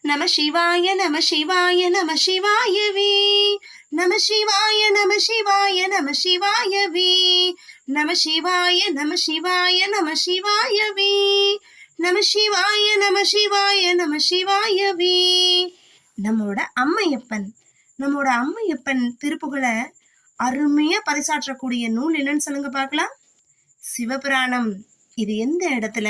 நம சிவாய நம சிவாய நம சிவாயவே நம சிவாய நம சிவாய நம சிவாயவே நம சிவாய நம சிவாய நம சிவாயவே நம சிவாய நம சிவாய நம சிவாயவே. நம்மோட அம்மையப்பன் திருப்புகளை அருமையா பறைசாற்றக்கூடிய நூல் என்னன்னு சொல்லுங்க பார்க்கலாம். சிவபுராணம். இது எந்த இடத்துல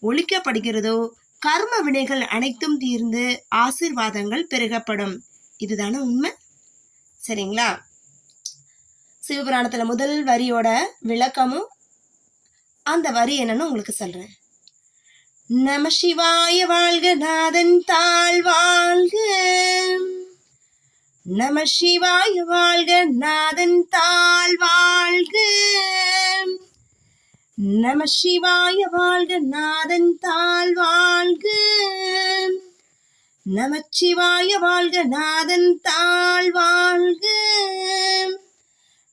ஒழிக்கப்படுகிறதோ கர்ம வினைகள் அனைத்தும் தீர்ந்து ஆசீர்வாதங்கள் பெருகப்படும். இதுதானே உண்மை, சரிங்களா? சிவபுராணத்துல முதல் வரியோட விளக்கமும் அந்த வரி என்னன்னு உங்களுக்கு சொல்றேன். நம சிவாய வாழ்க, நாதன் தாழ் வாழ்க. நம சிவாய வாழ்க, நாதன் தாழ் வாழ்க. நம சிவாய வாழ்க, நாதன் தாழ் வாழ்க. நமச்சிவாய வாழ்க, நாதன் தாழ் வாழ்க.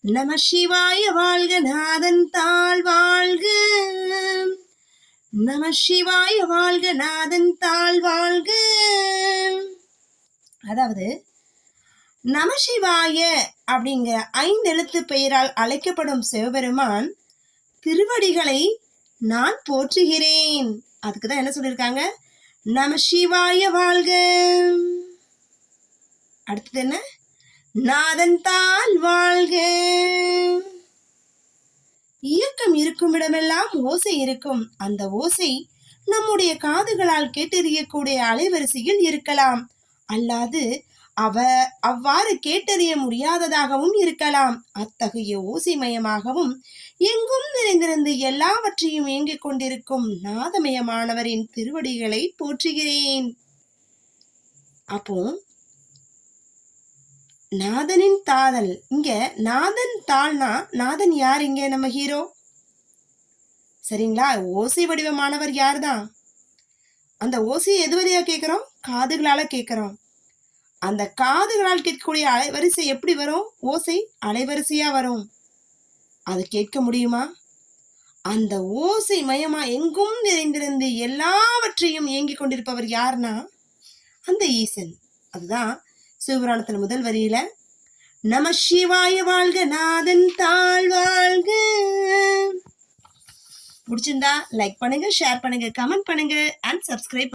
நம சிவாய வாழ்க, நாதன் தாழ் வாழ்க. நம சிவாய வாழ்க, நாதன் தாழ் வாழ்க. அதாவது நமசிவாய அப்படிங்கிற 5 எழுத்து பெயரால் அழைக்கப்படும் சிவபெருமான் திருவடிகளை நான் போற்றுகிறேன். அதுக்குதான் என்ன சொல்லியிருக்காங்க? நம சிவாய வாழ்க. அடுத்தது என்ன? நாதன் தாழ் வாழ்க. இயக்கம் இருக்கும் இடமெல்லாம் ஓசை இருக்கும். அந்த ஓசை நம்முடைய காதுகளால் கேட்டறியக்கூடிய அலைவரிசையில் இருக்கலாம், அல்லாது அவ்வாறு கேட்டறிய முடியாததாகவும் இருக்கலாம். அத்தகைய ஓசைமயமாகவும் எங்கும் நிறைந்திருந்து எல்லாவற்றையும் இயங்கிக் கொண்டிருக்கும் நாதமயமானவரின் திருவடிகளை போற்றுகிறேன். அப்போ நாதனின் தாதல், இங்க நாதன் தாள்னா நாதன் யார்? இங்க நம்ம ஹீரோ, சரிங்களா? ஓசை வடிவமானவர் யார்தான்? அந்த ஓசையை எது வழியா கேட்கிறோம்? காதுகளால கேட்கிறோம். அந்த காதுகளால் கேட்கக்கூடிய அலைவரிசை எப்படி வரும்? ஓசை அலைவரிசையா வரும். அது கேட்க முடியுமா? அந்த ஓசை மயமா எங்கும் நிறைந்திருந்து எல்லாவற்றையும் இயங்கிக் கொண்டிருப்பவர் யாருன்னா அந்த ஈசன். அதுதான் சிவபுராணத்துல முதல் வரியில நம சிவாய வாழ்க, நாதன் தாழ் வாழ்க. பிடிச்சிருந்தா லைக் பண்ணுங்க, ஷேர் பண்ணுங்க, கமெண்ட் பண்ணுங்க அண்ட் சப்ஸ்கிரைப்